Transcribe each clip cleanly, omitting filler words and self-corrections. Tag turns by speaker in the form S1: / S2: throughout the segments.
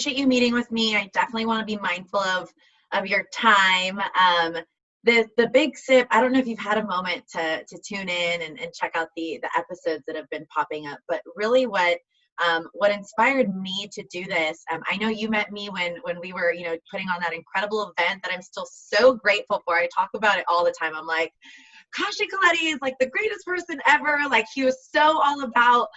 S1: you meeting with me. I definitely want to be mindful of your time. The big sip, I don't know if you've had a moment to tune in and check out the episodes that have been popping up, but really what inspired me to do this, I know you met me when we were, putting on that incredible event that I'm still so grateful for. I talk about it all the time. I'm like, Kashy is like the greatest person ever. Like, he was so all about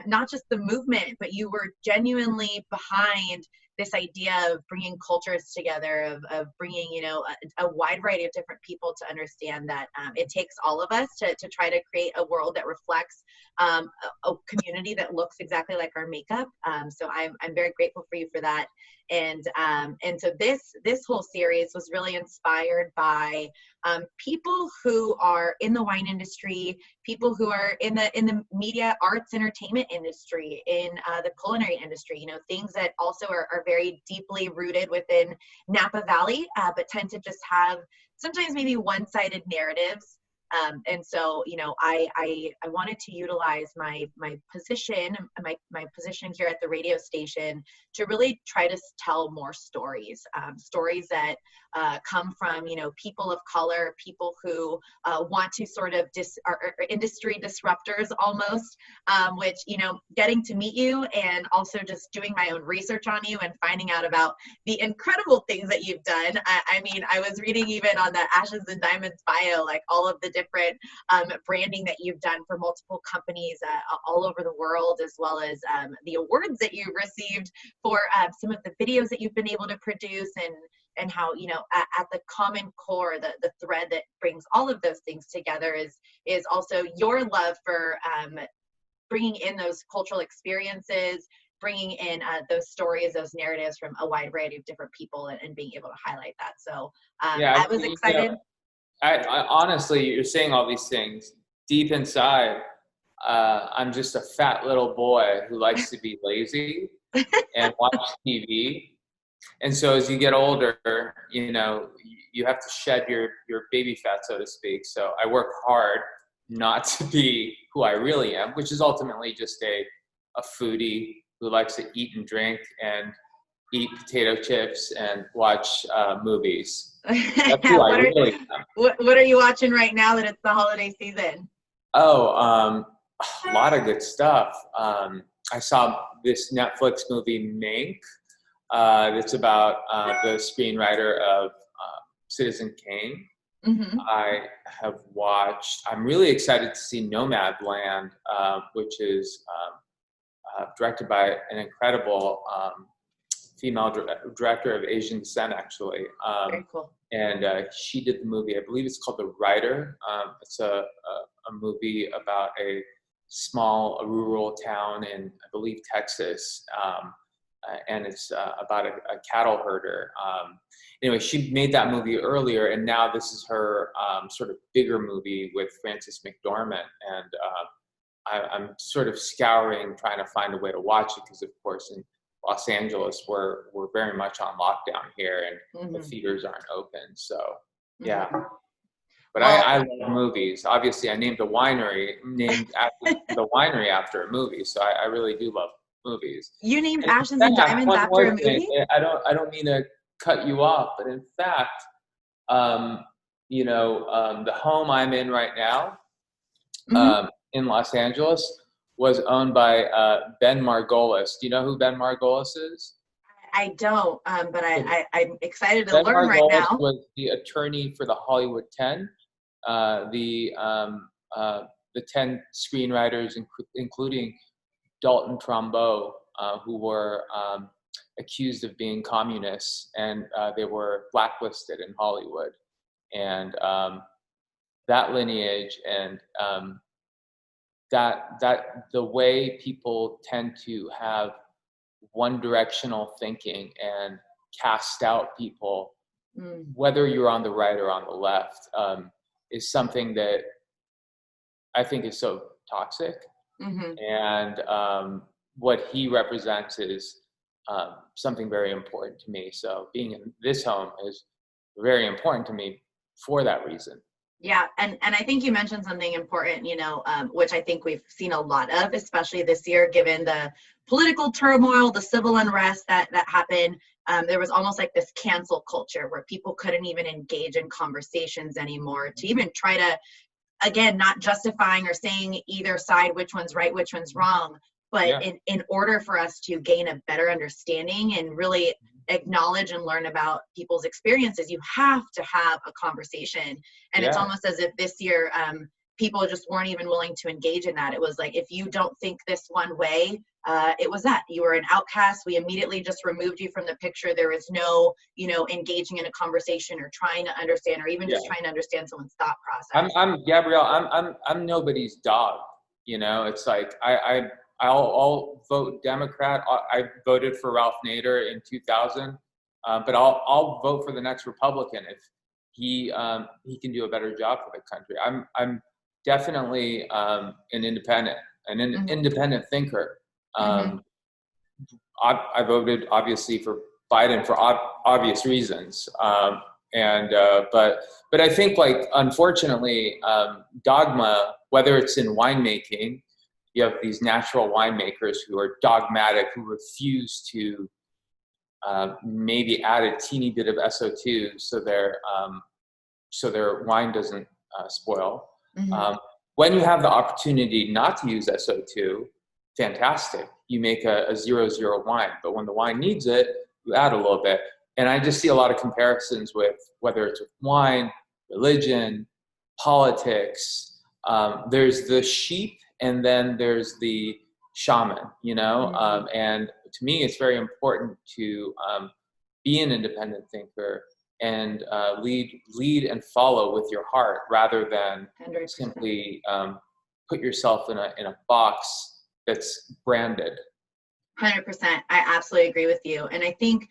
S1: not just the movement, but you were genuinely behind this idea of bringing cultures together, of bringing, a wide variety of different people to understand that it takes all of us to try to create a world that reflects a community that looks exactly like our makeup. So I'm very grateful for you for that. And so this whole series was really inspired by people who are in the wine industry, people who are in the media, arts, entertainment industry, in the culinary industry, things that also are very deeply rooted within Napa Valley, but tend to just have sometimes maybe one-sided narratives. And so, I wanted to utilize my position, my position here at the radio station to really try to tell more stories, stories that come from, people of color, people who want to sort of are industry disruptors almost, which, getting to meet you and also just doing my own research on you and finding out about the incredible things that you've done. I mean, I was reading even on the Ashes and Diamonds bio, like all of the different branding that you've done for multiple companies all over the world, as well as the awards that you've received for some of the videos that you've been able to produce, and how, at the common core, the thread that brings all of those things together is also your love for bringing in those cultural experiences, bringing in those stories, those narratives from a wide variety of different people, and being able to highlight that. So I was excited.
S2: I honestly, you're saying all these things deep inside. I'm just a fat little boy who likes to be lazy and watch TV. And so as you get older, you have to shed your baby fat, so to speak. So I work hard not to be who I really am, which is ultimately just a foodie who likes to eat and drink and eat potato chips and watch movies. That's who I really am.
S1: What are you watching right now that it's the holiday season?
S2: Oh, a lot of good stuff. I saw this Netflix movie, Mank. That's about the screenwriter of Citizen Kane.
S1: Mm-hmm.
S2: I have watched, I'm really excited to see Nomadland, which is directed by an incredible female director of Asian descent, actually.
S1: Very cool.
S2: And she did the movie, I believe it's called The Writer. It's a movie about a rural town in, I believe, Texas. And it's about a cattle herder. Anyway, she made that movie earlier, and now this is her sort of bigger movie with Frances McDormand. And I'm sort of scouring, trying to find a way to watch it, because of course in Los Angeles we're very much on lockdown here, and
S1: Mm-hmm.
S2: the theaters aren't open. So yeah.
S1: Mm-hmm.
S2: But well, I love movies. Obviously, I named the winery after a movie, so I really do love movies.
S1: You named Ashes and Diamonds after a movie?
S2: I don't mean to cut you off, but in fact, the home I'm in right now,
S1: mm-hmm.
S2: In Los Angeles, was owned by Ben Margolis. Do you know who Ben Margolis is?
S1: I don't, but I'm excited to learn right now.
S2: Ben Margolis was the attorney for the Hollywood 10, the 10 screenwriters, including Dalton Trumbo, who were accused of being communists, and they were blacklisted in Hollywood. And that lineage, and that the way people tend to have one-directional thinking and cast out people, whether you're on the right or on the left, is something that I think is so toxic.
S1: Mm-hmm.
S2: And what he represents is something very important to me. So being in this home is very important to me for that reason.
S1: Yeah, and I think you mentioned something important, which I think we've seen a lot of, especially this year, given the political turmoil, the civil unrest that happened. There was almost like this cancel culture where people couldn't even engage in conversations anymore to even try to, again, not justifying or saying either side which one's right, which one's wrong, but
S2: Yeah.
S1: in order for us to gain a better understanding and really acknowledge and learn about people's experiences, you have to have a conversation. And it's
S2: Yeah.
S1: almost as if this year people just weren't even willing to engage in that. It was like, if you don't think this one way, it was that you were an outcast. We immediately just removed you from the picture. There is no, engaging in a conversation or trying to understand, or even just trying to understand someone's thought process.
S2: I'm Gabrielle. I'm nobody's dog. It's like I'll vote Democrat. I voted for Ralph Nader in 2000, but I'll vote for the next Republican if he can do a better job for the country. I'm definitely an independent, independent thinker. I voted obviously for Biden for obvious reasons. But I think, like, unfortunately, dogma, whether it's in winemaking, you have these natural winemakers who are dogmatic, who refuse to maybe add a teeny bit of SO2 so their wine doesn't spoil. When you have the opportunity not to use SO2, fantastic. You make a 0-0 wine, but when the wine needs it, you add a little bit. And I just see a lot of comparisons with whether it's with wine, religion, politics. There's the sheep, and then there's the shaman, and to me, it's very important to be an independent thinker and lead and follow with your heart rather than
S1: 100%.
S2: simply put yourself in a box that's branded.
S1: 100%. I absolutely agree with you. And I think,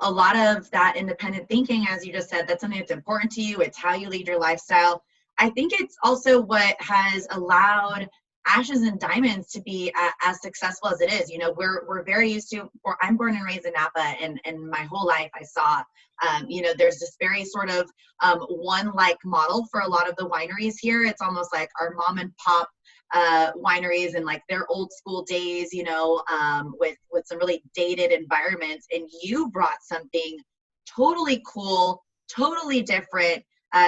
S1: a lot of that independent thinking, as you just said, that's something that's important to you. It's how you lead your lifestyle. I think it's also what has allowed Ashes and Diamonds to be as successful as it is. We're very used to, I'm born and raised in Napa, and my whole life I saw, there's this very sort of one-like model for a lot of the wineries here. It's almost like our mom and pop wineries and like their old school days, with some really dated environments. And you brought something totally cool, totally different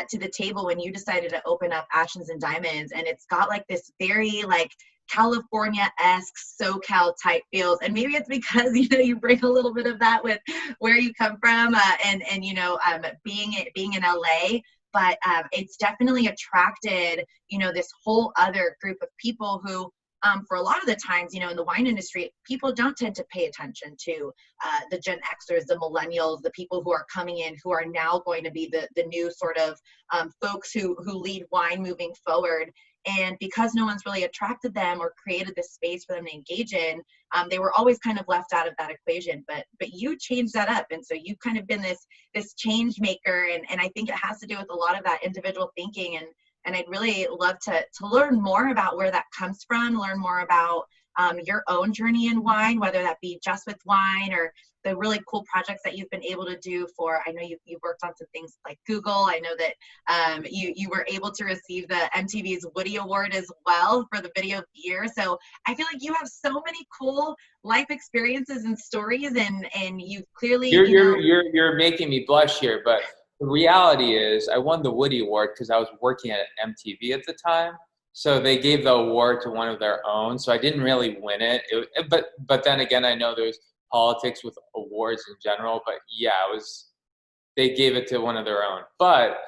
S1: to the table when you decided to open up Ashes and Diamonds. And it's got like this very like California-esque SoCal type feels. And maybe it's because, you bring a little bit of that with where you come from and being in LA. But it's definitely attracted, this whole other group of people who, for a lot of the times, in the wine industry, people don't tend to pay attention to the Gen Xers, the millennials, the people who are coming in, who are now going to be the new sort of folks who lead wine moving forward. And because no one's really attracted them or created this space for them to engage in, they were always kind of left out of that equation. But you changed that up. And so you've kind of been this change maker. And I think it has to do with a lot of that individual thinking. And I'd really love to learn more about where that comes from, learn more about your own journey in wine, whether that be just with wine or the really cool projects that you've been able to do for, I know you've worked on some things like Google. I know that you were able to receive the MTV's Woody Award as well for the video of the year. So I feel like you have so many cool life experiences and stories, and you clearly,
S2: You're making me blush here, but the reality is I won the Woody Award because I was working at MTV at the time. So they gave the award to one of their own. So I didn't really win it. But then again, I know there's politics with awards in general. But yeah, they gave it to one of their own. But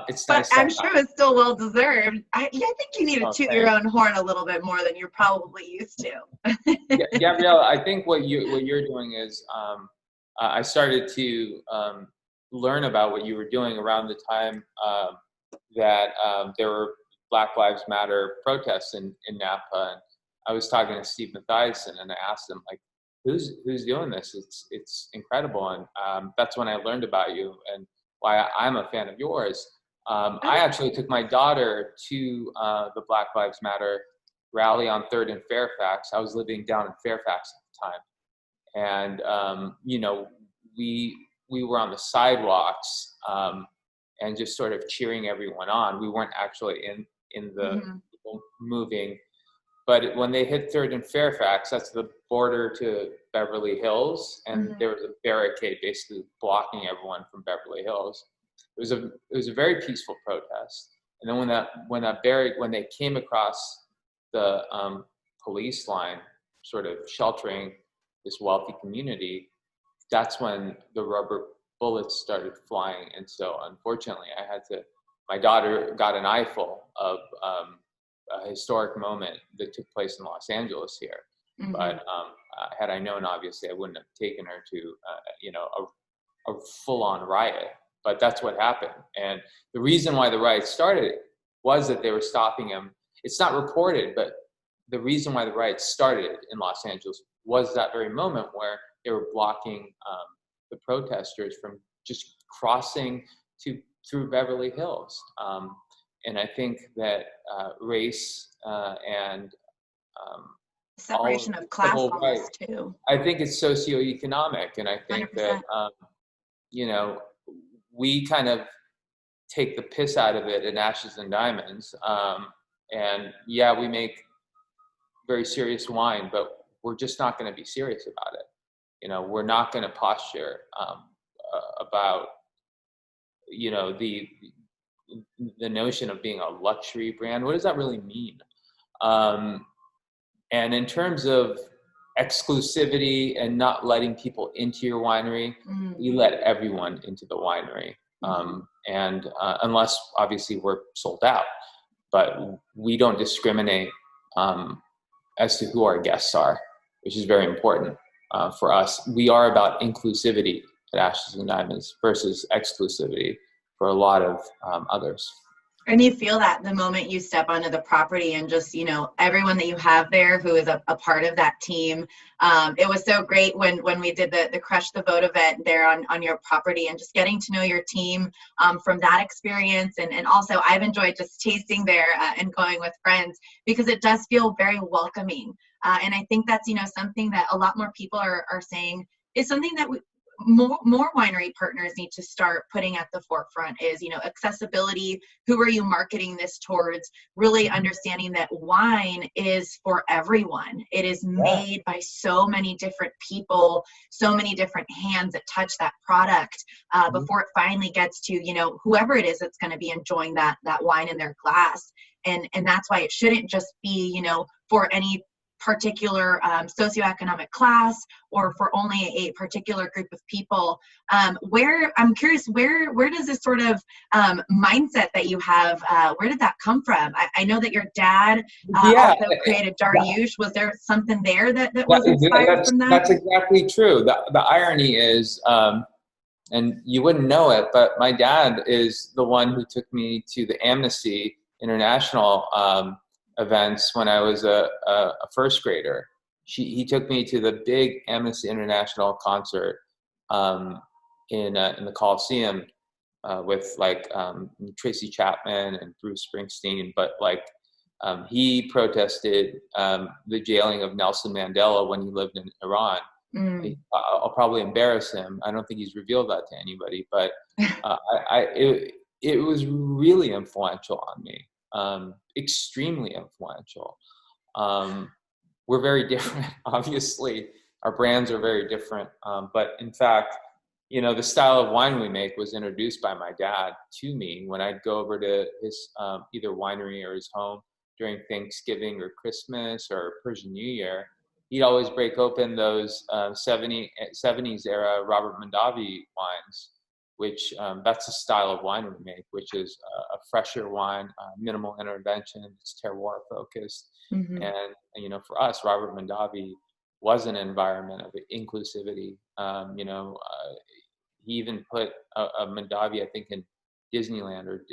S2: it's nice.
S1: But I'm sure it's still well deserved. I think you need to toot your own horn a little bit more than you're probably used to.
S2: Gabrielle, I think what you're doing is I started to learn about what you were doing around the time that there were Black Lives Matter protests in Napa. And I was talking to Steve Mathiasen, and I asked him, like, who's doing this? It's incredible. And that's when I learned about you and why I'm a fan of yours. I actually took my daughter to the Black Lives Matter rally on 3rd and Fairfax. I was living down in Fairfax at the time. And, we were on the sidewalks and just sort of cheering everyone on. We weren't actually in the moving. But when they hit 3rd and Fairfax, that's the border to Beverly Hills, and there was a barricade basically blocking everyone from Beverly Hills. It was a very peaceful protest. And then when they came across the police line, sort of sheltering this wealthy community, that's when the rubber bullets started flying. And so unfortunately, my daughter got an eyeful of a historic moment that took place in Los Angeles here. But had I known, obviously, I wouldn't have taken her to, a full-on riot. But that's what happened. And the reason why the riot started was that they were stopping him. It's not reported, but the reason why the riot started in Los Angeles was that very moment where they were blocking the protesters from just crossing through Beverly Hills. And I think that race and
S1: separation of class almost too.
S2: I think it's socioeconomic, and I think 100%. That we kind of take the piss out of it in Ashes and Diamonds. And yeah, we make very serious wine, but we're just not going to be serious about it. We're not going to posture about the notion of being a luxury brand. What does that really mean? And in terms of exclusivity and not letting people into your winery, you let everyone into the winery. And unless obviously we're sold out, but we don't discriminate as to who our guests are, which is very important for us. We are about inclusivity at Ashes and Diamonds versus exclusivity for a lot of others.
S1: And you feel that the moment you step onto the property and just, everyone that you have there who is a part of that team. It was so great when we did the Crush the Vote event there on your property, and just getting to know your team from that experience. And also I've enjoyed just tasting there and going with friends, because it does feel very welcoming. And I think that's, something that a lot more people are saying is something that more winery partners need to start putting at the forefront is, accessibility. Who are you marketing this towards? Really understanding that wine is for everyone. It is made by so many different people, so many different hands that touch that product before it finally gets to, whoever it is that's going to be enjoying that wine in their glass. And that's why it shouldn't just be, for any particular socioeconomic class or for only a particular group of people. I'm curious, where does this sort of mindset that you have, where did that come from? I know that your dad also created Dariush. Was there something there that was inspired from that?
S2: That's exactly true. The irony is, and you wouldn't know it, but my dad is the one who took me to the Amnesty International events when I was a first grader. He took me to the big Amnesty International concert in the Coliseum with Tracy Chapman and Bruce Springsteen. But he protested the jailing of Nelson Mandela when he lived in Iran. I'll probably embarrass him. I don't think he's revealed that to anybody, but it was really influential on me. Extremely influential. We're very different. Obviously, our brands are very different. But in fact, the style of wine we make was introduced by my dad to me when I'd go over to his either winery or his home during Thanksgiving or Christmas or Persian New Year. He'd always break open those 70s era Robert Mondavi wines, which that's the style of wine we make, which is a fresher wine, minimal intervention, it's terroir focused. And, for us, Robert Mondavi was an environment of inclusivity. He even put a Mondavi, I think, in Disneyland or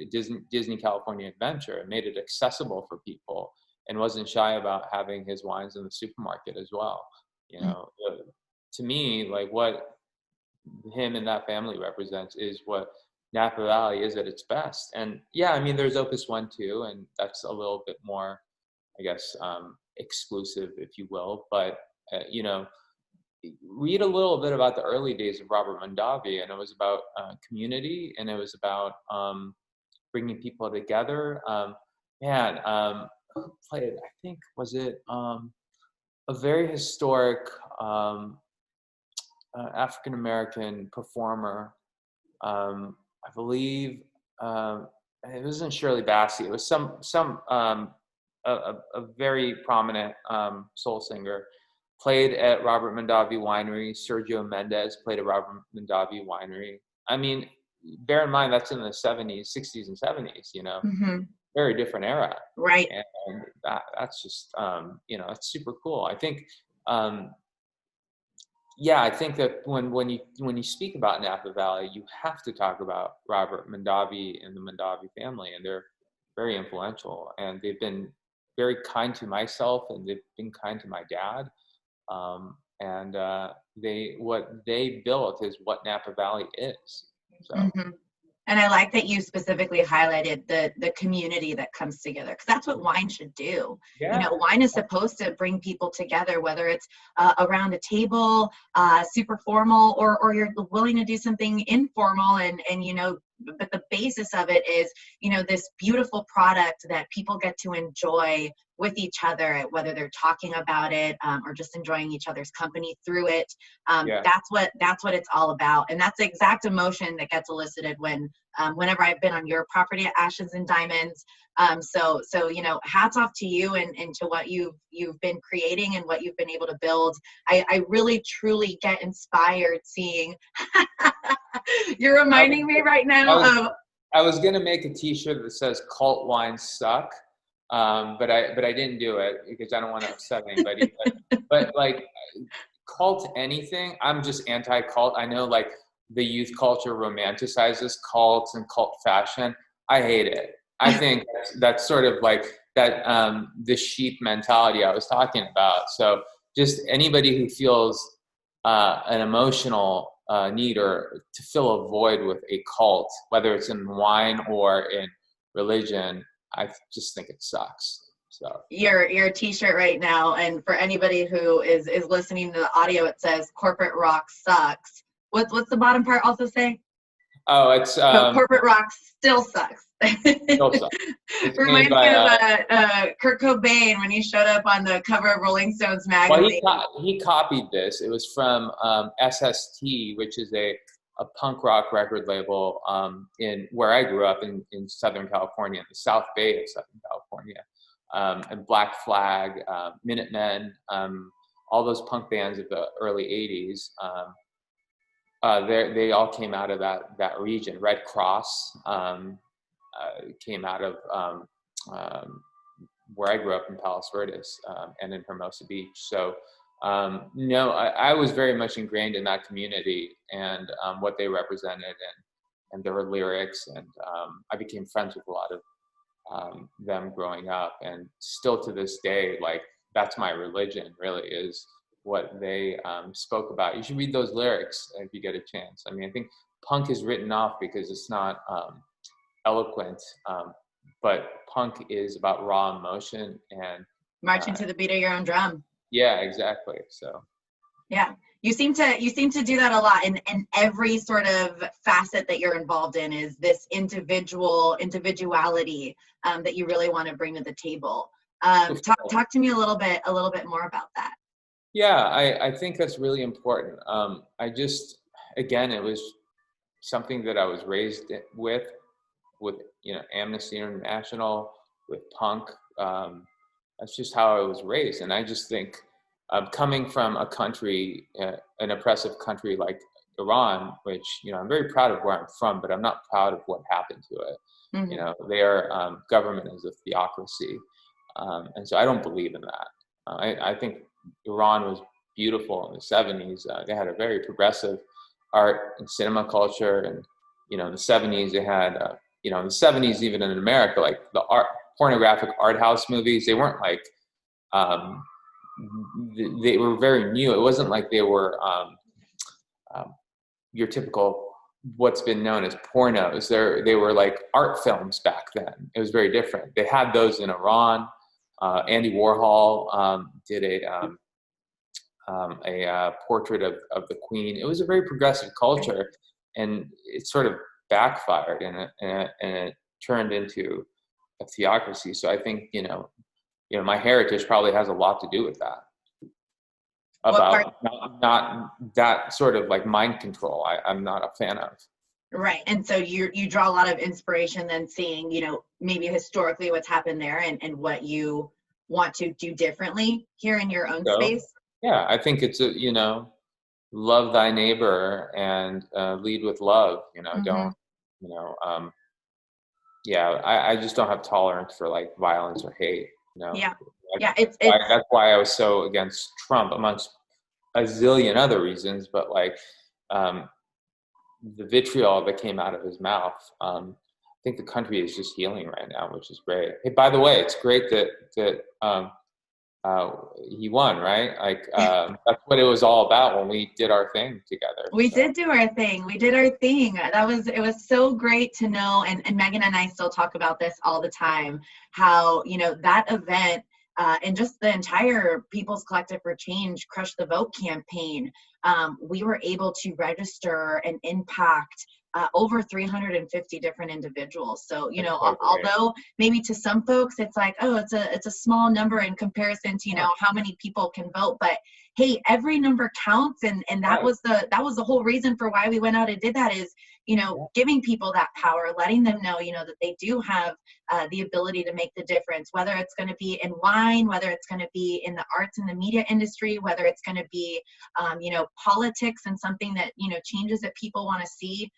S2: Disney California Adventure, and made it accessible for people, and wasn't shy about having his wines in the supermarket as well. To me, what him and that family represents is what Napa Valley is at its best. And there's Opus 1 too, and that's a little bit more, I guess, exclusive, if you will. But read a little bit about the early days of Robert Mondavi, and it was about community, and it was about bringing people together. Who played it? I think, was it a very historic African-American performer. I believe it wasn't Shirley Bassey. It was a very prominent soul singer. Played at Robert Mondavi Winery. Sergio Mendes played at Robert Mondavi Winery. I mean, bear in mind that's in the 70s, 60s, and 70s.
S1: Mm-hmm.
S2: Very different era.
S1: Right.
S2: And that's just it's super cool. I think. I think that when you speak about Napa Valley, you have to talk about Robert Mondavi and the Mondavi family, and they're very influential, and they've been very kind to myself, and they've been kind to my dad, what they built is what Napa Valley is. So.
S1: Mm-hmm. And I like that you specifically highlighted the community that comes together, because that's what wine should do.
S2: Yeah.
S1: Wine is supposed to bring people together, whether it's around a table, super formal, or you're willing to do something informal, and but the basis of it is, this beautiful product that people get to enjoy with each other, whether they're talking about it or just enjoying each other's company through it. That's what it's all about, and that's the exact emotion that gets elicited whenever I've been on your property at Ashes and Diamonds. So hats off to you and to what you've been creating and what you've been able to build. I really truly get inspired seeing. You're reminding me right now
S2: I was gonna make a T-shirt that says "Cult wines suck," but I didn't do it because I don't want to upset anybody. but like cult anything, I'm just anti-cult. I know like the youth culture romanticizes cults and cult fashion. I hate it. I think that's sort of like that the sheep mentality I was talking about. So just anybody who feels an emotional need or to fill a void with a cult, whether it's in wine or in religion, I just think it sucks. So
S1: your T-shirt right now, and for anybody who is listening to the audio, it says "Corporate rock sucks." What's the bottom part also say?
S2: Oh, it's
S1: so corporate rock still sucks.
S2: Still sucks.
S1: Reminds me of Kurt Cobain when he showed up on the cover of Rolling Stones magazine.
S2: Well, he copied this. It was from SST, which is a punk rock record label in where I grew up in Southern California, in the South Bay of Southern California, and Black Flag, Minutemen, all those punk bands of the early '80s. They all came out of that region. Red Cross came out of where I grew up in Palos Verdes and in Hermosa Beach. So I was very much ingrained in that community and what they represented and their lyrics. And I became friends with a lot of them growing up. And still to this day, like that's my religion, really, is what they spoke about. You should read those lyrics if you get a chance. I mean, I think punk is written off because it's not eloquent, but punk is about raw emotion and
S1: marching to the beat of your own drum.
S2: Yeah, exactly. So
S1: yeah, you seem to do that a lot in every sort of facet that you're involved in, is this individuality that you really want to bring to the table. Talk to me a little bit more about that.
S2: Yeah, I think that's really important. It was something that I was raised with Amnesty International, with punk. That's just how I was raised. And I just think coming from a country, an oppressive country like Iran, which, I'm very proud of where I'm from, but I'm not proud of what happened to it. Mm-hmm. Their government is a theocracy. And so I don't believe in that. I think Iran was beautiful in the 70s. They had a very progressive art and cinema culture. And, in the 70s, they had, in the 70s, even in America, like the pornographic art house movies, they weren't like, they were very new. It wasn't like they were your typical, what's been known as pornos. They were like art films back then. It was very different. They had those in Iran. Andy Warhol did portrait of the queen. It was a very progressive culture, and it sort of backfired, and it turned into a theocracy. So I think my heritage probably has a lot to do with that.
S1: What part?
S2: About not that sort of like mind control. I'm not a fan of.
S1: Right. And so you draw a lot of inspiration then seeing, maybe historically what's happened there and what you want to do differently here in your own
S2: So
S1: space.
S2: yeah, I think it's love thy neighbor and lead with love.
S1: Mm-hmm.
S2: Don't yeah. I just don't have tolerance for like violence or hate.
S1: Yeah.
S2: Like,
S1: Yeah. It's
S2: that's why I was so against Trump, amongst a zillion other reasons. But like um, the vitriol that came out of his mouth. I think the country is just healing right now, which is great. Hey, by the way, it's great that he won, right? Like that's what it was all about when we did our thing together.
S1: we
S2: So.
S1: did do our thing. We did our thing. It was so great to know. And Megan and I still talk about this all the time, how, that event and just the entire People's Collective for Change Crush the Vote campaign, we were able to register and impact over 350 different individuals. So, although maybe to some folks it's like, oh, it's a small number in comparison to, how many people can vote, but hey, every number counts, and that was the whole reason for why we went out and did that is, giving people that power, letting them know, that they do have the ability to make the difference, whether it's going to be in wine, whether it's going to be in the arts and the media industry, whether it's going to be, politics and something that, changes that people want to see.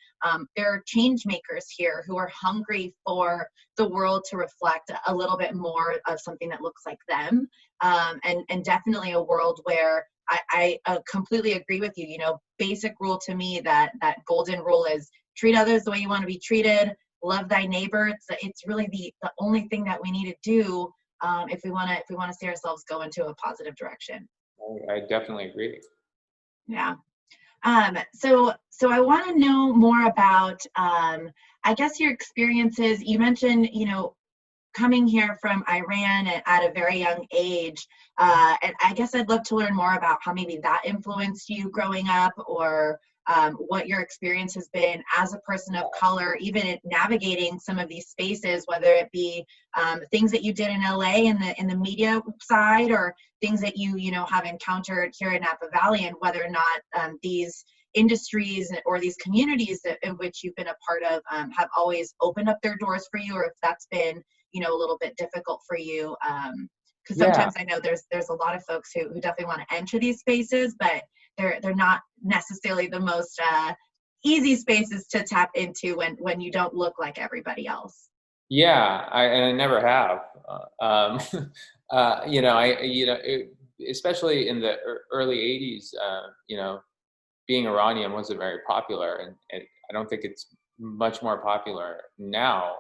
S1: There are change makers here who are hungry for the world to reflect a little bit more of something that looks like them. And definitely a world where I completely agree with you. Basic rule to me, that golden rule is treat others the way you want to be treated, love thy neighbor. It's really the only thing that we need to do if we want to see ourselves go into a positive direction.
S2: I definitely agree.
S1: Yeah. So I want to know more about, I guess, your experiences. You mentioned, coming here from Iran at a very young age. And I guess I'd love to learn more about how maybe that influenced you growing up, or what your experience has been as a person of color, even in navigating some of these spaces, whether it be things that you did in LA in the media side, or things that you have encountered here in Napa Valley, and whether or not these industries or these communities in which you've been a part of have always opened up their doors for you, or if that's been a little bit difficult for you, because sometimes I know there's a lot of folks who definitely want to enter these spaces, but they're not necessarily the most easy spaces to tap into when you don't look like everybody else.
S2: Yeah, I never have. Especially in the early '80s, being Iranian wasn't very popular, and I don't think it's much more popular now.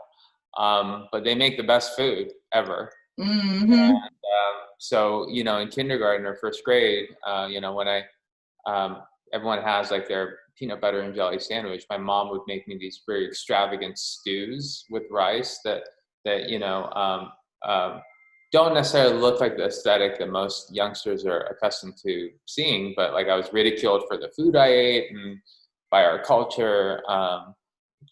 S2: But they make the best food ever.
S1: Mm-hmm.
S2: And, so, in kindergarten or first grade, when everyone has like their peanut butter and jelly sandwich, my mom would make me these very extravagant stews with rice that don't necessarily look like the aesthetic that most youngsters are accustomed to seeing, but like I was ridiculed for the food I ate and by our culture.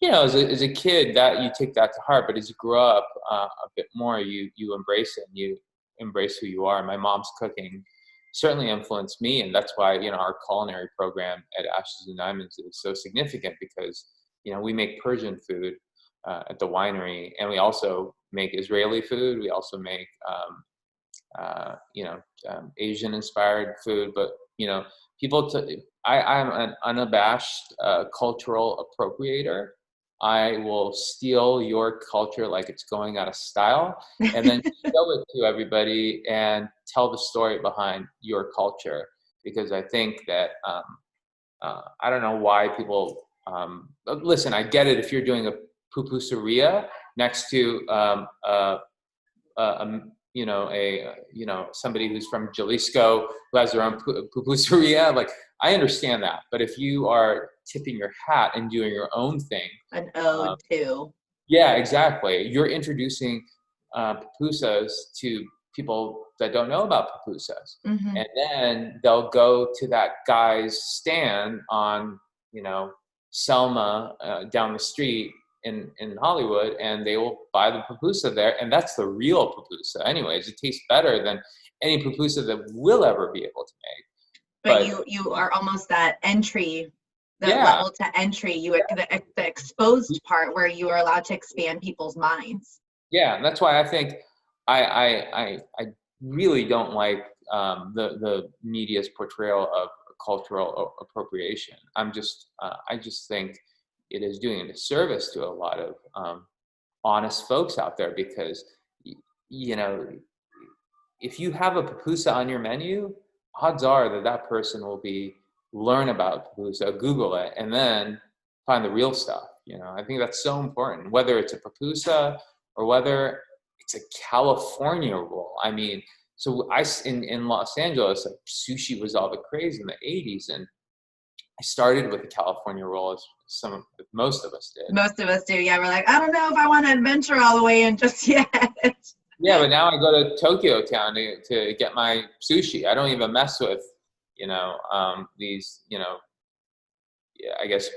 S2: As a kid, that you take that to heart, but as you grow up a bit more, you embrace it, and you embrace who you are. My mom's cooking certainly influenced me, and that's why our culinary program at Ashes and Diamonds is so significant, because we make Persian food at the winery, and we also make Israeli food. We also make Asian inspired food, but I'm an unabashed cultural appropriator. I will steal your culture like it's going out of style, and then show it to everybody and tell the story behind your culture. Because I think that I don't know why people listen. I get it if you're doing a pupuseria next to somebody who's from Jalisco who has their own pupuseria. Like, I understand that, but if you are tipping your hat and doing your own thing,
S1: an ode to.
S2: Yeah, exactly. You're introducing pupusas to people that don't know about pupusas.
S1: Mm-hmm.
S2: And then they'll go to that guy's stand on, you know, Selma down the street in Hollywood, and they will buy the pupusa there. And that's the real pupusa. Anyways, it tastes better than any pupusa that we'll ever be able to make.
S1: But you are almost that entry, the
S2: Yeah,
S1: level to entry, the exposed part where you are allowed to expand people's minds.
S2: yeah, and that's why I think I really don't like the media's portrayal of cultural appropriation. I just think it is doing a disservice to a lot of honest folks out there, because you know, if you have a pupusa on your menu, odds are that that person will learn about pupusa, Google it, and then find the real stuff. You know, I think that's so important, whether it's a pupusa or whether it's a California roll. I mean, so in Los Angeles, like, sushi was all the craze in the 80s, and I started with the California roll, as most of us did.
S1: Most of us do, yeah. We're like, I don't know if I want to adventure all the way in just yet.
S2: Yeah, but now I go to Tokyo Town to get my sushi. I don't even mess with, these, I guess,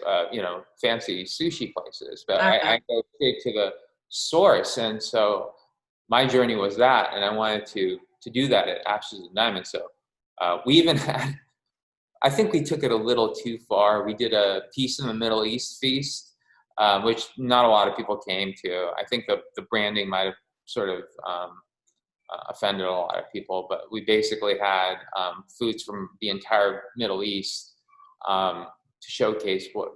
S2: fancy sushi places. But I go straight to the source. And so my journey was that. And I wanted to do that at Ashes and Diamonds. So we even had, I think we took it a little too far. We did a Peace in the Middle East feast, which not a lot of people came to. I think the branding might have sort of offended a lot of people, but we basically had foods from the entire Middle East to showcase what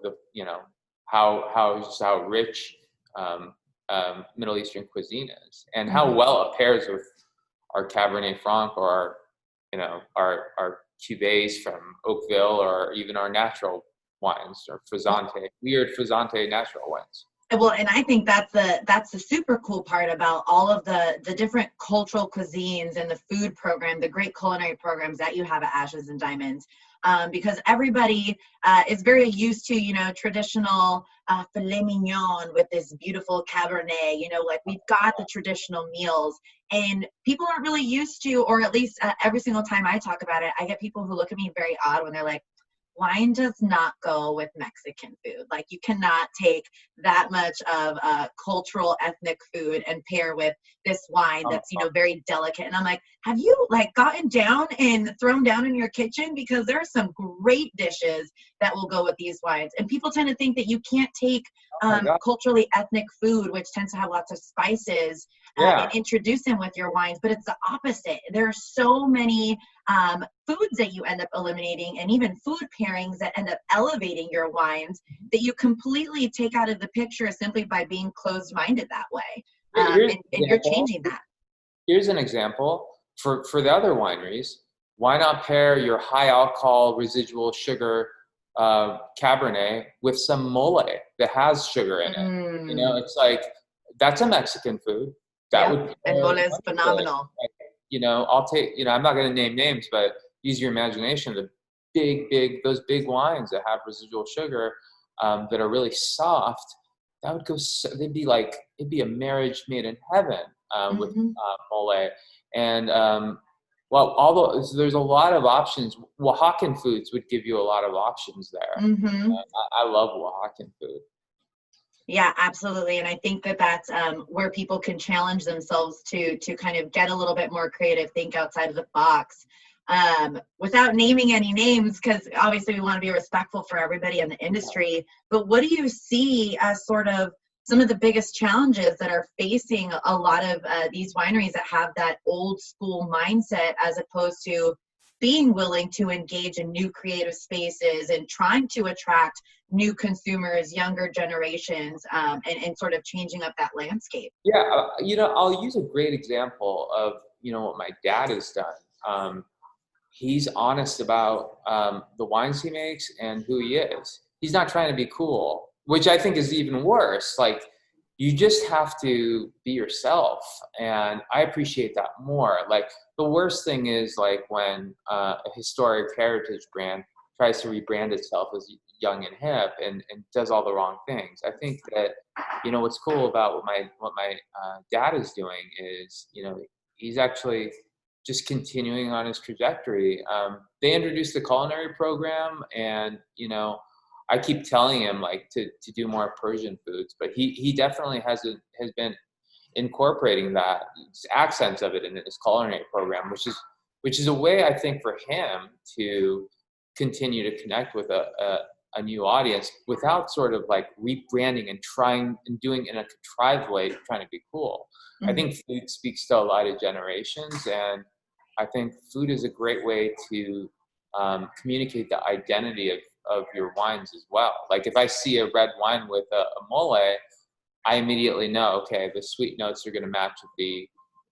S2: how rich Middle Eastern cuisine is, and how well it pairs with our Cabernet Franc, or our cuvées from Oakville, or even our natural wines, or weird Frizzante natural wines.
S1: Well, and I think that's the super cool part about all of the different cultural cuisines and the food program, the great culinary programs that you have at Ashes and Diamonds, because everybody is very used to, traditional filet mignon with this beautiful Cabernet, like we've got the traditional meals, and people aren't really used to, or at least every single time I talk about it, I get people who look at me very odd when they're like, wine does not go with Mexican food. Like, you cannot take that much of cultural ethnic food and pair with this wine that's, very delicate. And I'm like, have you gotten down and thrown down in your kitchen? Because there are some great dishes that will go with these wines. And people tend to think that you can't take culturally ethnic food, which tends to have lots of spices, and introduce them with your wines. But it's the opposite. There are so many foods that you end up eliminating, and even food pairings that end up elevating your wines, that you completely take out of the picture simply by being closed-minded that way. And you're changing that.
S2: Here's an example for the other wineries. Why not pair your high alcohol residual sugar Cabernet with some mole that has sugar in it? It's like, that's a Mexican food. And
S1: mole is phenomenal.
S2: I'll take, I'm not going to name names, but use your imagination. The those big wines that have residual sugar that are really soft, that would go, it'd be a marriage made in heaven with mole. And there's a lot of options. Oaxacan foods would give you a lot of options there. I love Oaxacan food.
S1: Yeah, absolutely. And I think that that's where people can challenge themselves to kind of get a little bit more creative, think outside of the box, without naming any names, because obviously we want to be respectful for everybody in the industry. But what do you see as sort of some of the biggest challenges that are facing a lot of these wineries that have that old school mindset, as opposed to being willing to engage in new creative spaces and trying to attract new consumers, younger generations, and sort of changing up that landscape?
S2: Yeah, I'll use a great example of, what my dad has done. He's honest about the wines he makes and who he is. He's not trying to be cool, which I think is even worse. Like, you just have to be yourself. And I appreciate that more. Like, the worst thing is when a historic heritage brand tries to rebrand itself as young and hip and does all the wrong things. I think that, what's cool about what my dad is doing is, he's actually just continuing on his trajectory. They introduced the culinary program, and I keep telling him like to do more Persian foods, but he definitely has been incorporating that accents of it in his culinary program, which is a way I think for him to continue to connect with a new audience without sort of like rebranding and trying and doing in a contrived way, trying to be cool. Mm-hmm. I think food speaks to a lot of generations, and I think food is a great way to communicate the identity of your wines as well. Like if I see a red wine with a mole, I immediately know, okay, the sweet notes are going to match with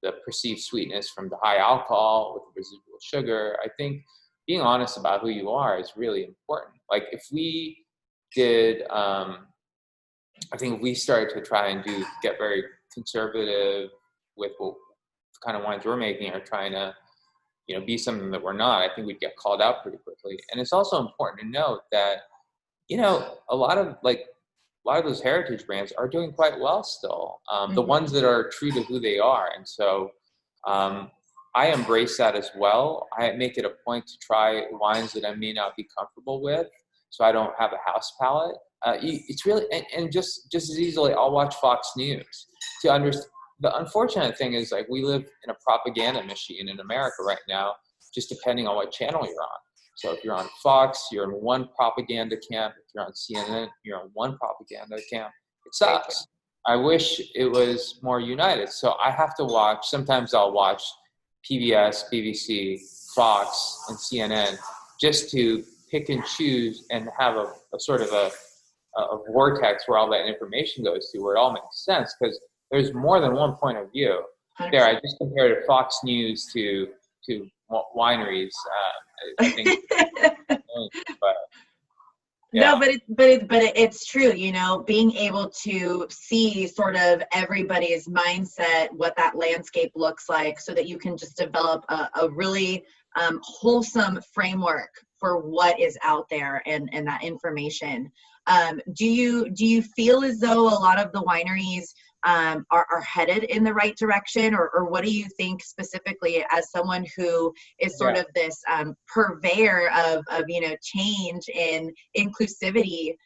S2: the perceived sweetness from the high alcohol with the residual sugar. I think being honest about who you are is really important. Like if we did, I think if we started to try and get very conservative with what kind of wines we're making, or trying to, be something that we're not, I think we'd get called out pretty quickly. And it's also important to note that, a lot of those heritage brands are doing quite well still. The ones that are true to who they are. And so I embrace that as well. I make it a point to try wines that I may not be comfortable with, so I don't have a house palate. It's really, and just as easily, I'll watch Fox News to understand. The unfortunate thing is, like, we live in a propaganda machine in America right now, just depending on what channel you're on. So if you're on Fox, you're in one propaganda camp. If you're on CNN, you're on one propaganda camp. It sucks. I wish it was more united. So I have to watch, sometimes I'll watch PBS, BBC, Fox, and CNN just to pick and choose and have a sort of a vortex where all that information goes to, where it all makes sense, because there's more than one point of view. 100%. There, I just compared Fox News to wineries. I think, but yeah.
S1: No, but it's true. Being able to see sort of everybody's mindset, what that landscape looks like, so that you can just develop a really wholesome framework for what is out there and that information. Do you feel as though a lot of the wineries are headed in the right direction, or what do you think specifically, as someone who is sort of this purveyor of change and inclusivity?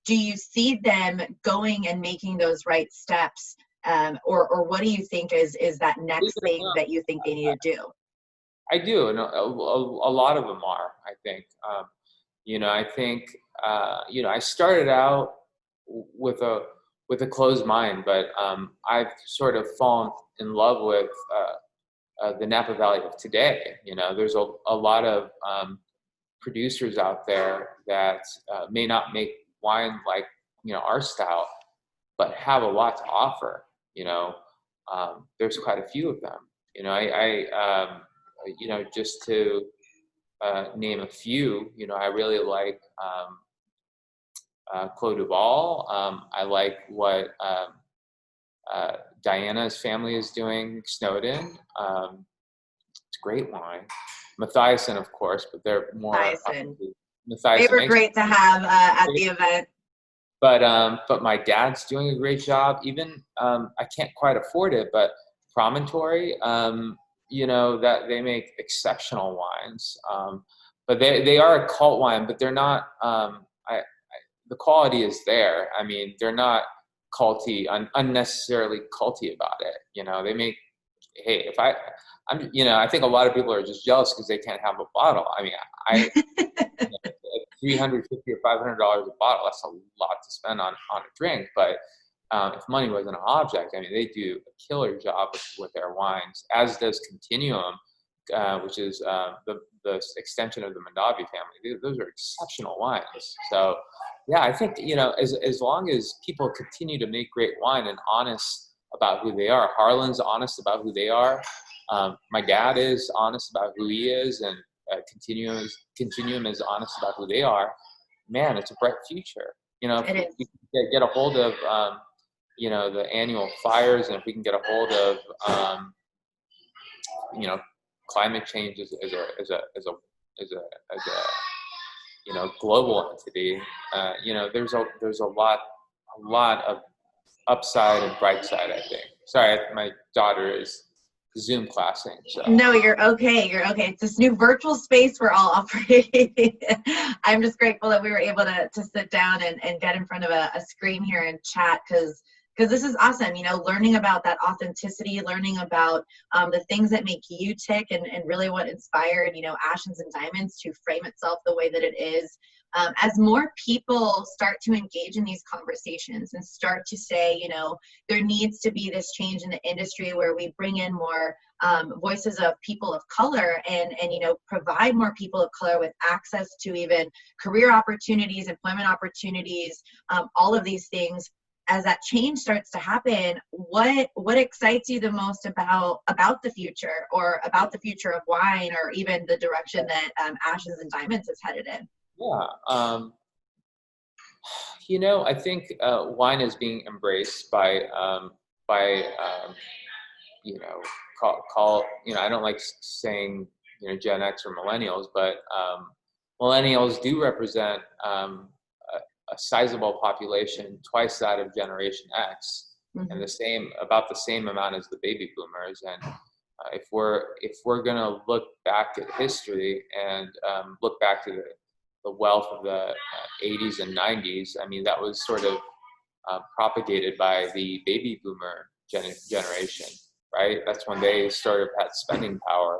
S1: Do you see them going and making those right steps, or what do you think is that next thing that you think they need to do?
S2: I do, and a lot of them are. I think, I think, I started out with a closed mind, but I've sort of fallen in love with the Napa Valley of today. There's a lot of producers out there that may not make wine like our style, but have a lot to offer. There's quite a few of them. Just to name a few, I really like Clos du Val. I like what Diana's family is doing, Snowden. It's great wine. Mathiasen, of course, but they're more. Mathiasen.
S1: They were great to have at the event.
S2: But my dad's doing a great job. Even I can't quite afford it, but Promontory, that they make exceptional wines. But they are a cult wine, but they're not. The quality is there. I mean, they're not culty, unnecessarily culty about it. They make. Hey, I think a lot of people are just jealous because they can't have a bottle. I mean, $350 or $500 a bottle, that's a lot to spend on a drink. But if money wasn't an object, I mean, they do a killer job with their wines, as does Continuum, which is the extension of the Mondavi family. Those are exceptional wines. So, yeah, I think, as long as people continue to make great wine and honest about who they are, Harlan's honest about who they are. My dad is honest about who he is, and Continuum is honest about who they are. Man, it's a bright future. If we can get a hold of the annual fires, and if we can get a hold of climate change as a global entity, there's a lot of upside and bright side, I think. Sorry, my daughter is Zoom classing. So
S1: No, you're okay. You're okay. It's this new virtual space we're all operating. I'm just grateful that we were able to sit down and get in front of a screen here and chat, because this is awesome. Learning about that authenticity, learning about the things that make you tick, and really what inspired, Ashes and Diamonds to frame itself the way that it is. As more people start to engage in these conversations and start to say, there needs to be this change in the industry where we bring in more voices of people of color, and provide more people of color with access to even career opportunities, employment opportunities, all of these things. As that change starts to happen, what excites you the most about the future, or about the future of wine, or even the direction that Ashes and Diamonds is headed in?
S2: yeah, I think wine is being embraced by I don't like saying Gen X or millennials, but millennials do represent a sizable population, twice that of Generation X,
S1: Mm-hmm.
S2: and about the same amount as the baby boomers. And if we're gonna look back at history and look back to the wealth of the 80s and 90s, I mean, that was sort of propagated by the baby boomer generation, right? That's when they started had spending power.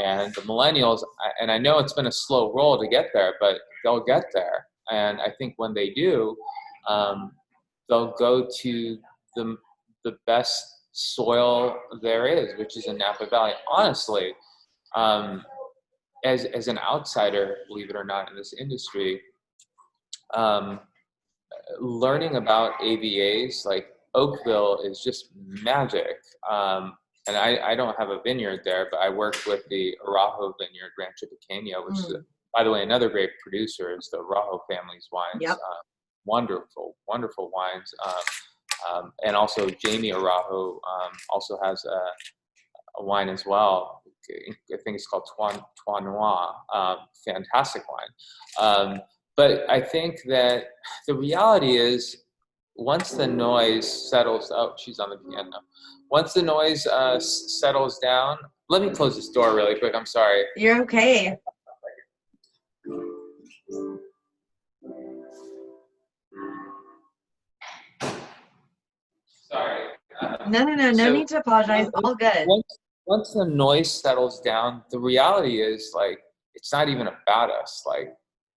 S2: And the millennials, and I know it's been a slow roll to get there, but they'll get there. And I think when they do, they'll go to the best soil there is, which is in Napa Valley. Honestly, as an outsider, believe it or not, in this industry, learning about AVAs, like Oakville, is just magic. And I don't have a vineyard there, but I worked with the Araujo Vineyard, Rancho Pequeño, which is, by the way, another great producer is the Araujo family's wines.
S1: Yep.
S2: Wonderful, wonderful wines. And also Jamie Araujo also has a wine as well. I think it's called Trois Noirs. Fantastic wine. But I think that the reality is, once the noise settles, oh, she's on the piano. Once the noise settles down, let me close this door really quick. I'm sorry.
S1: You're okay.
S2: Sorry.
S1: No need to apologize. All good.
S2: Once the noise settles down, the reality is, like, it's not even about us. Like,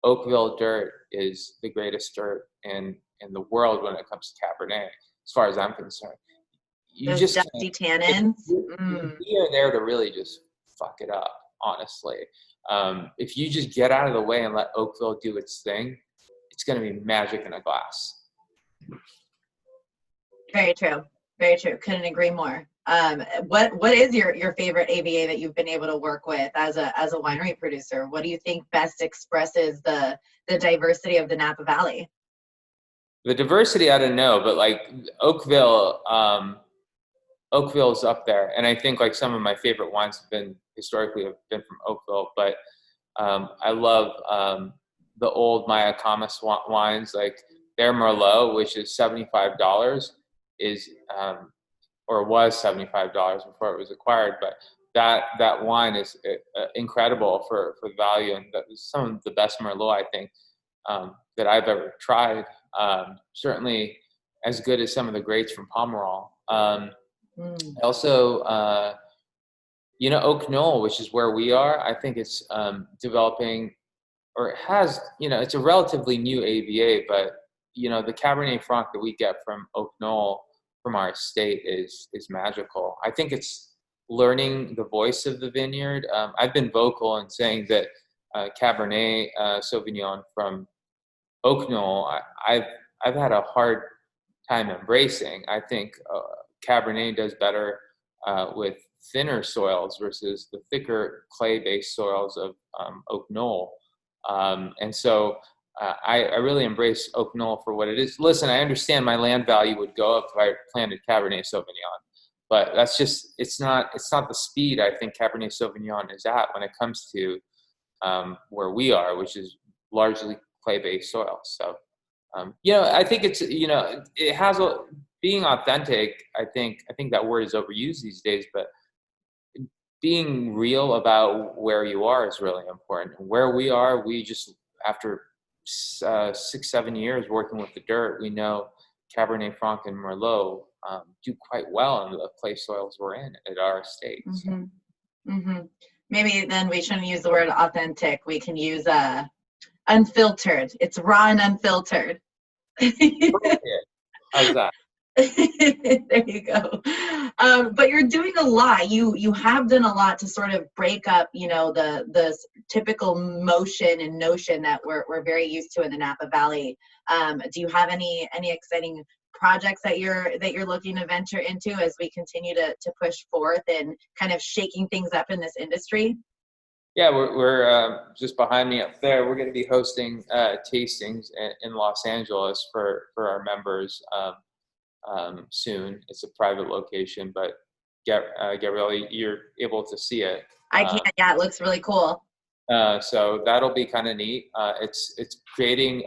S2: Oakville dirt is the greatest dirt in the world when it comes to Cabernet, as far as I'm concerned.
S1: Those just dusty tannins.
S2: We are there to really just fuck it up, honestly. If you just get out of the way and let Oakville do its thing, it's going to be magic in a glass.
S1: Very true. Very true. Couldn't agree more. What is your favorite AVA that you've been able to work with as a winery producer? What do you think best expresses the diversity of the Napa Valley?
S2: The diversity, I don't know, but like Oakville's up there, and I think like some of my favorite wines have been from Oakville. But I love the old Mayacamas wines, like their Merlot, which is $75, is or was $75 before it was acquired. But that wine is incredible for value, and that is some of the best Merlot, I think, that I've ever tried. Certainly as good as some of the greats from Pomerol. Also, Oak Knoll, which is where we are, I think it's developing, or it has, it's a relatively new AVA, but the Cabernet Franc that we get from Oak Knoll from our estate is magical. I think it's learning the voice of the vineyard. I've been vocal in saying that Cabernet Sauvignon from Oak Knoll, I've had a hard time embracing. I think Cabernet does better with thinner soils versus the thicker clay-based soils of Oak Knoll. And so I really embrace Oak Knoll for what it is. Listen, I understand my land value would go up if I planted Cabernet Sauvignon, but that's just, it's not the speed I think Cabernet Sauvignon is at when it comes to where we are, which is largely clay-based soil. So, I think it's, it has being authentic. I think that word is overused these days, but being real about where you are is really important. And where we are, we just, after 6-7 years working with the dirt, we know Cabernet Franc and Merlot do quite well in the clay soils we're in at our estate.
S1: Mm-hmm. Mm-hmm. Maybe then we shouldn't use the word authentic. We can use unfiltered. It's raw and unfiltered.
S2: How's that?
S1: There you go. But you're doing a lot. You have done a lot to sort of break up, the typical motion and notion that we're very used to in the Napa Valley. Do you have any exciting projects that you're looking to venture into as we continue to push forth and kind of shaking things up in this industry?
S2: Yeah, we're just behind me up there. We're going to be hosting tastings in Los Angeles for our members soon. It's a private location, but Gabrielle, you're able to see it.
S1: I can't. Yeah, it looks really cool.
S2: So that'll be kind of neat. It's creating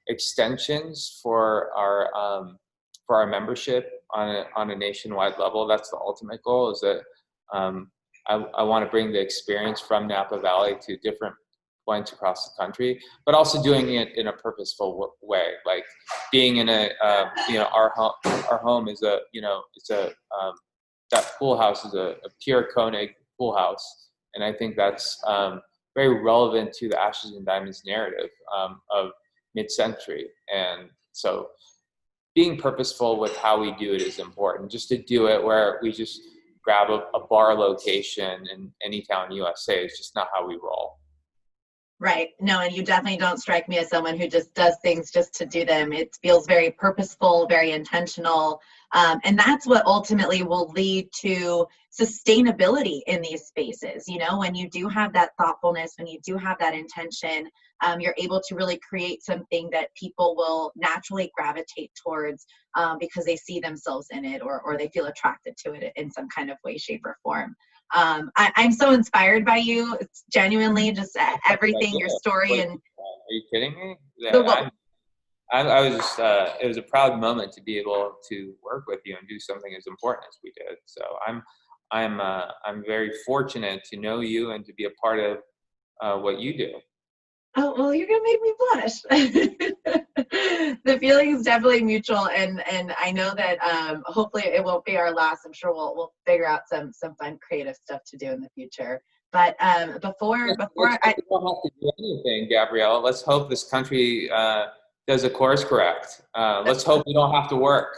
S2: extensions for our membership on a nationwide level. That's the ultimate goal. Is that I want to bring the experience from Napa Valley to different points across the country, but also doing it in a purposeful way. Like being in our home is that pool house is a pure Koenig pool house, and I think that's very relevant to the Ashes and Diamonds narrative of mid-century. And so being purposeful with how we do it is important. Just to do it where we just grab a bar location in any town in USA is just not how we roll.
S1: Right. No, and you definitely don't strike me as someone who just does things just to do them. It feels very purposeful, very intentional. And that's what ultimately will lead to sustainability in these spaces. When you do have that thoughtfulness, when you do have that intention, you're able to really create something that people will naturally gravitate towards because they see themselves in it or they feel attracted to it in some kind of way, shape, or form. I'm so inspired by you. It's genuinely just everything, your story. And
S2: are you kidding me? Yeah, I was just, it was a proud moment to be able to work with you and do something as important as we did. So I'm very fortunate to know you and to be a part of what you do.
S1: Oh, well, you're going to make me blush. The feeling is definitely mutual. And I know that hopefully it won't be our last. I'm sure we'll figure out some fun creative stuff to do in the future. But before
S2: we don't have to do anything, Gabrielle. Let's hope this country does a course correct. Let's hope we don't have to work.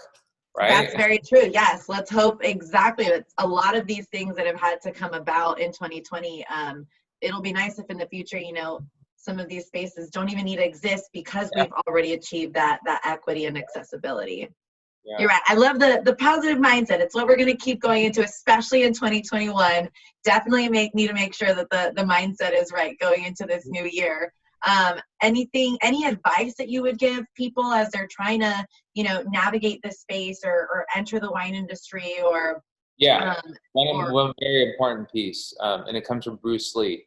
S2: Right?
S1: That's very true. Yes. Let's hope exactly. That's a lot of these things that have had to come about in 2020. It'll be nice if in the future, some of these spaces don't even need to exist because we've already achieved that equity and accessibility. Yeah. You're right. I love the positive mindset. It's what we're going to keep going into, especially in 2021. Definitely need to make sure that the mindset is right going into this new year. Any advice that you would give people as they're trying to, navigate this space or enter the wine industry or?
S2: Yeah, one very important piece, and it comes from Bruce Lee.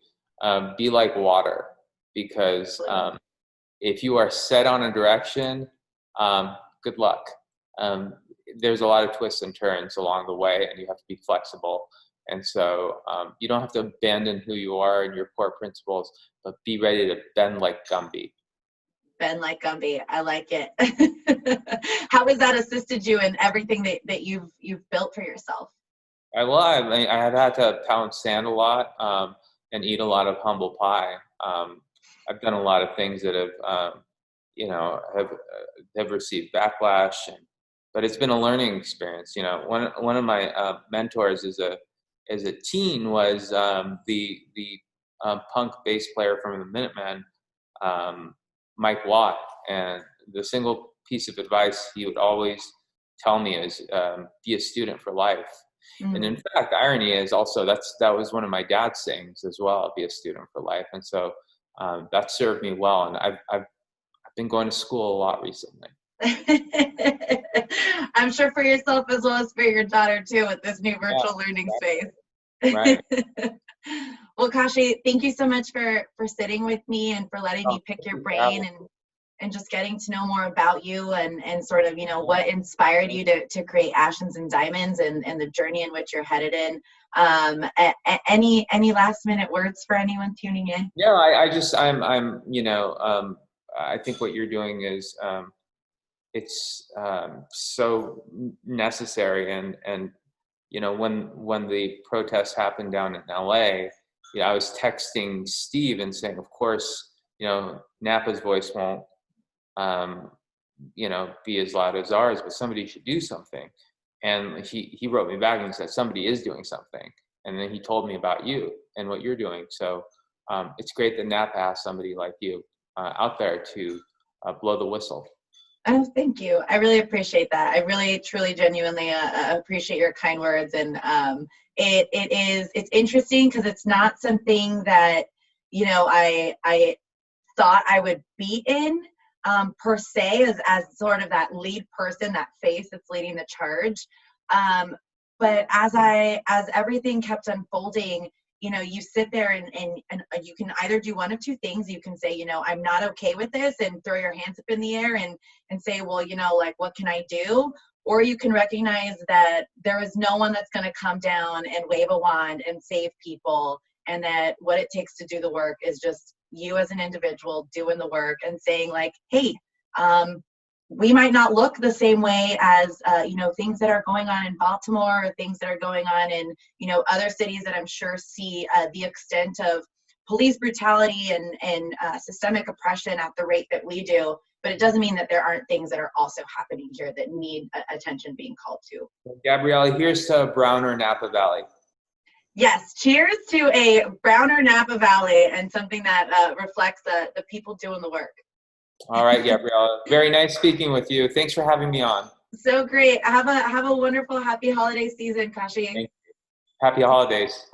S2: Be like water. Because if you are set on a direction, good luck. There's a lot of twists and turns along the way, and you have to be flexible. And so you don't have to abandon who you are and your core principles, but be ready to bend like Gumby.
S1: Bend like Gumby. I like it. How has that assisted you in everything that you've built for yourself?
S2: I have had to pound sand a lot and eat a lot of humble pie. I've done a lot of things that have received backlash, but it's been a learning experience. One of my mentors as a teen was the punk bass player from the Minutemen, Mike Watt, and the single piece of advice he would always tell me is be a student for life. Mm-hmm. And in fact, the irony is also that was one of my dad's sayings as well, be a student for life. And so that served me well, and I've been going to school a lot recently.
S1: I'm sure for yourself as well as for your daughter too, with this new virtual learning space.
S2: Right.
S1: Well, Kashy, thank you so much for sitting with me and for letting me pick your brain and just getting to know more about you and sort of, what inspired you to create Ashes and Diamonds and the journey in which you're headed in. Any last minute words for anyone tuning in?
S2: Yeah, I think what you're doing is, it's so necessary. And when the protests happened down in LA, I was texting Steve and saying, of course, Napa's voice won't, be as loud as ours, but somebody should do something. And he wrote me back and said, somebody is doing something. And then he told me about you and what you're doing. So it's great that Napa has somebody like you out there to blow the whistle.
S1: Oh, thank you. I really appreciate that. I really, truly, genuinely appreciate your kind words. And it's interesting because it's not something that, I thought I would be in per se as sort of that lead person, that face that's leading the charge. But as everything kept unfolding, you sit there and you can either do one of two things. You can say, I'm not okay with this, and throw your hands up in the air and say, well, like, what can I do? Or you can recognize that there is no one that's going to come down and wave a wand and save people, and that what it takes to do the work is just you as an individual doing the work and saying, like, hey, we might not look the same way as, things that are going on in Baltimore, or things that are going on in, other cities that I'm sure see the extent of police brutality and systemic oppression at the rate that we do. But it doesn't mean that there aren't things that are also happening here that need attention being called to.
S2: Gabrielle, here's to Browner Napa Valley.
S1: Yes, cheers to a Browner Napa Valley and something that reflects the people doing the work.
S2: All right, Gabrielle. Very nice speaking with you. Thanks for having me on.
S1: So great. Have a wonderful, happy holiday season, Kashy.
S2: Happy holidays.